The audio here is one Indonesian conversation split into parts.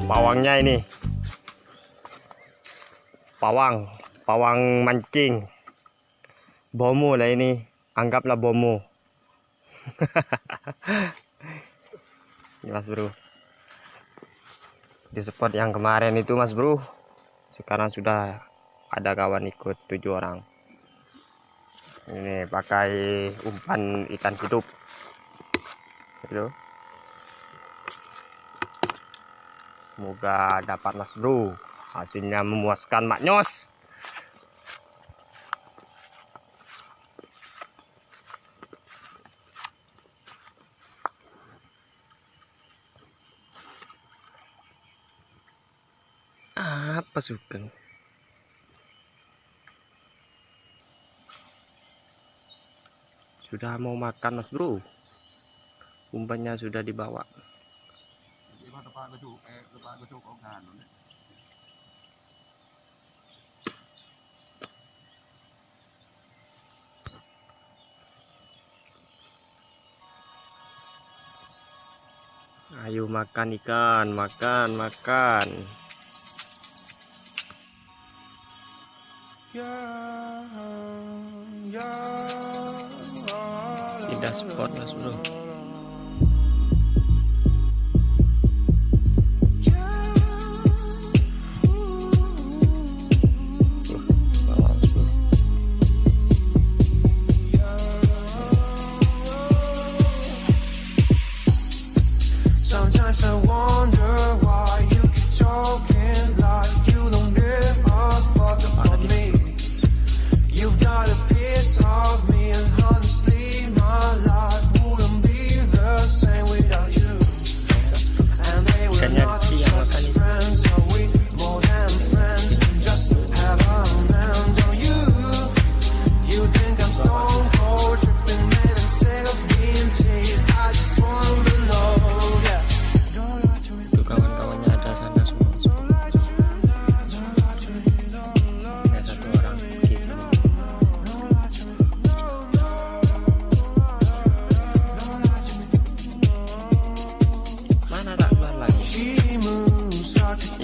Pawangnya ini pawang mancing bomo lah ini, anggaplah bomo. Ini Mas Bro, di spot yang kemarin itu Mas Bro, sekarang sudah ada kawan ikut 7 orang. Ini pakai umpan ikan hidup gitu. Semoga dapat Mas Bro, hasilnya memuaskan maknyos. Apa sugeng? Sudah mau makan Mas Bro, umpannya sudah dibawa. Ayo makan ikan, makan. Tidak spot Mas Bro. Sometimes I wonder why you keep talking like you don't give a fuck about me. You've got a piece of me, and honestly, my life wouldn't be the same without you. And they were not just friends, are we more than friends? Just have a man, don't you? You think I'm so cold, tripping men and sick of being teased. I just wanna belong, yeah. Itu kawan-kawannya ada sana semua. Ada satu orang di sini. Mana tak keluar lagi?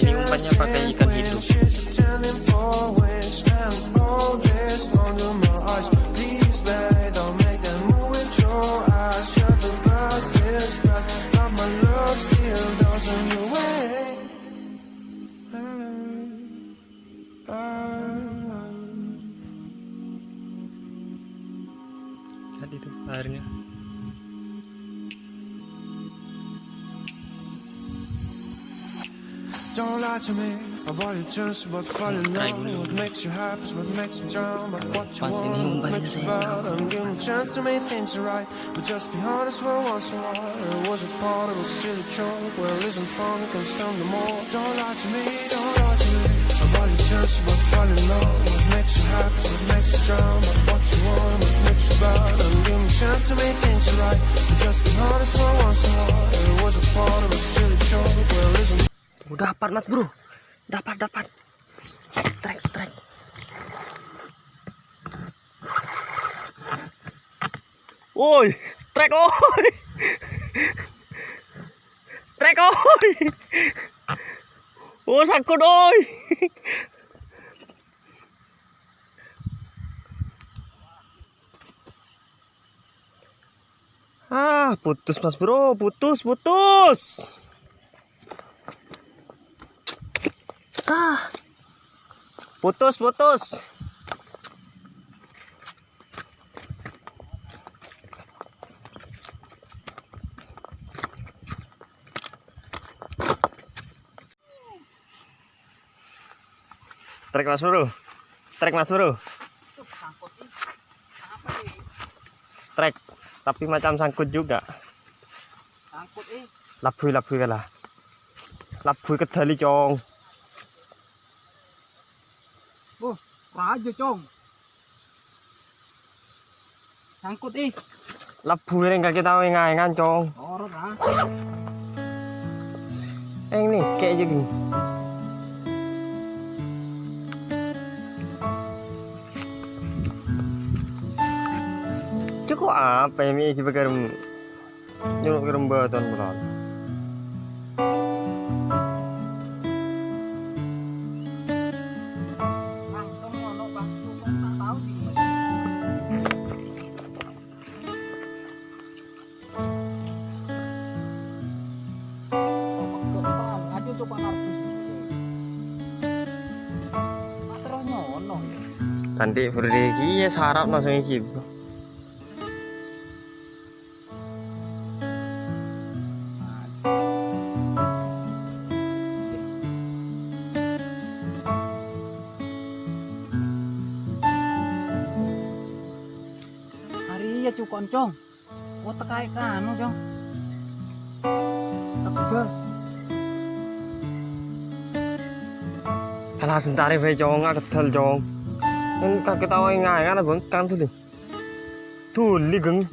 Ini umpannya pakai ikan hidup. Tadi tuh airnya. Don't lie to me about your chance, but fall in love. What makes you happy, what makes you drown. But what you want, what makes you bad. I'm giving a chance to make things right, but just be honest for once in a while. It was a part of a silly joke. Well, isn't fun, you can stand no more. Don't lie to me about your chance, but fall in love. What makes you happy, what makes you drown. But what you want, what makes you bad. I'm giving a chance to make things right, but just be honest for once in a while. It was a part of a silly joke. Well, isn't. Dapat Mas Bro, dapat. Strike. Woi, strike oi. Strike oi. Oh, sangkut oi. Putus Mas Bro, putus. Putus. Strike Mas Bro. Strike, tapi macam sangkut juga. Sangkut Labui kalah. Labui kedali cong. Raja cong. Sangkut Labui ring kaki tahu ngan cong. Orot Ini kayak jadi. Cukup apa ini kita kerem nyuruk kerem batuan bulan. Kandik berde iki ya sarap langsung iki. Hari ya cukon cong. Oh tekai kanu cong. Tebel. Kalah sentare wae cong kedal cong. Kan kaget tawa ngai kan abang kan tuh. Tuli geng.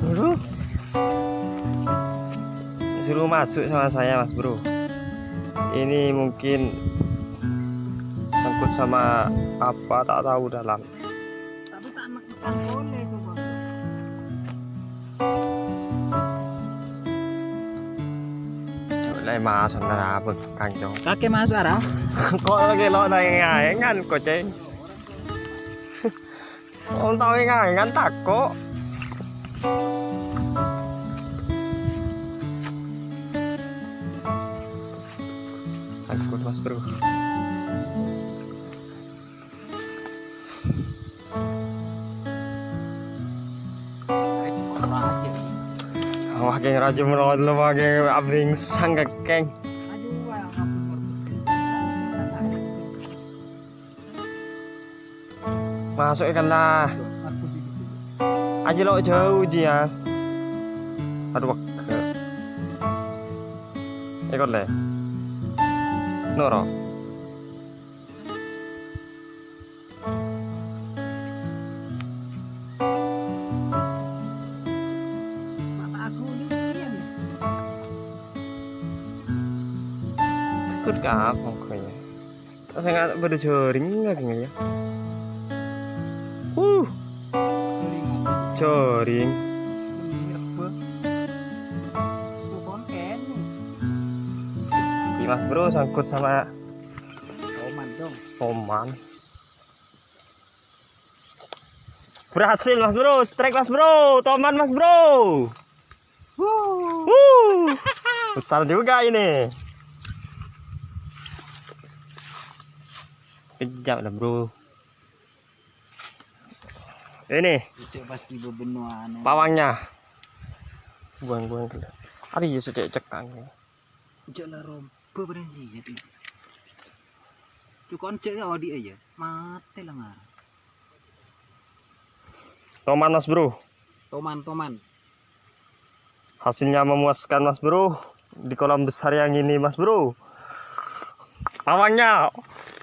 Aduh. Suruh masuk sama saya Mas Bro. Ini mungkin sangkut sama apa tak tahu dalam. Tapi tak enak ikan boleh tuh bang. Lại mà sẵn ra bực càng cho. Kakek masuk arah. Có cái lo này ngày ngăn của trên. Ông tao ngày ngăn tạc có. Sangkut Mas Bro. Wah, kayak raja merawat lo pakai abing sanggak keng. Masuk ikan lah. Aja lo jauh dia. Aduh wak. Ikut le. Noro. Takut kah pokoknya. Saya nggak berdering nggak kayaknya ya. Joring. Mas Bro sangkut sama Toman dong. toman. Berhasil Mas Bro, strike Mas Bro, toman Mas Bro. Besar juga ini. Kejam lah Bro. Ini pawangnya. Buang-buang dulu. Ada ya secek-cekan. Jangan rompe berhenti jadi. Cukon cek ya di aja. Mati lah ngar. Toman Mas Bro. Toman. Hasilnya memuaskan Mas Bro. Di kolam besar yang ini Mas Bro. Pawangnya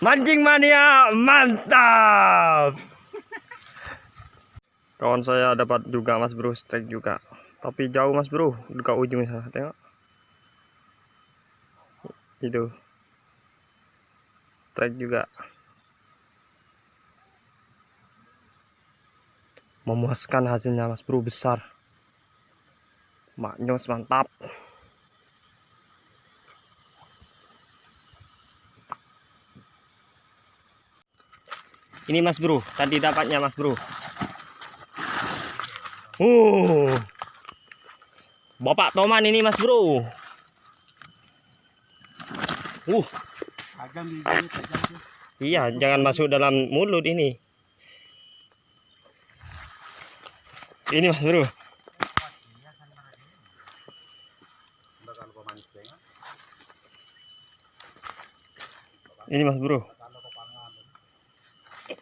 mancing mania mantap. Kawan saya dapat juga Mas Bro, strike juga. Tapi jauh Mas Bro, dekat ujung sana. Tengok. Itu. Strike juga. Memuaskan hasilnya Mas Bro, besar. Maknyos mantap. Ini Mas Bro, tadi dapatnya Mas Bro. Bapak toman ini Mas Bro. Iya, jangan masuk dalam mulut ini. Ini Mas Bro. Ini Mas Bro.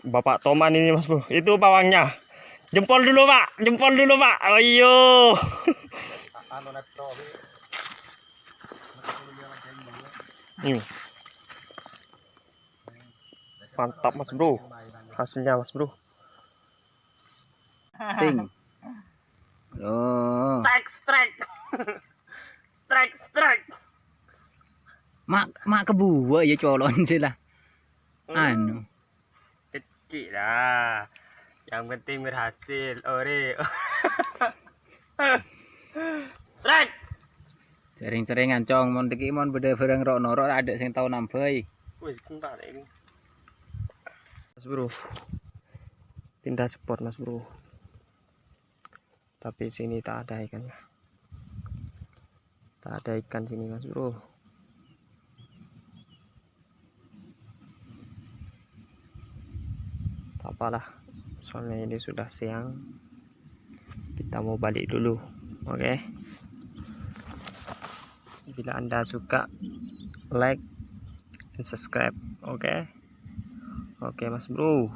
Bapak toman ini Mas Bro. Itu pawangnya. Jempol dulu Pak, jempol dulu Pak. Ayo. Mantap Mas Bro. Hasilnya Mas Bro. Ting. Oh. Strike. Mak kebuah ya colon sih lah. Anu. Kecil lah. Yang penting berhasil. Ore. Strike. Sering-seringan cong mon iki mon beda barang rok norok ada sing tau nambahi. Wis kuntal ini. Mas Bro. Pindah spot Mas Bro. Tapi sini tak ada ikannya. Tak ada ikan sini Mas Bro. apalah, soalnya ini sudah siang, kita mau balik dulu. Oke, bila Anda suka, like and subscribe. Oke, Mas Bro.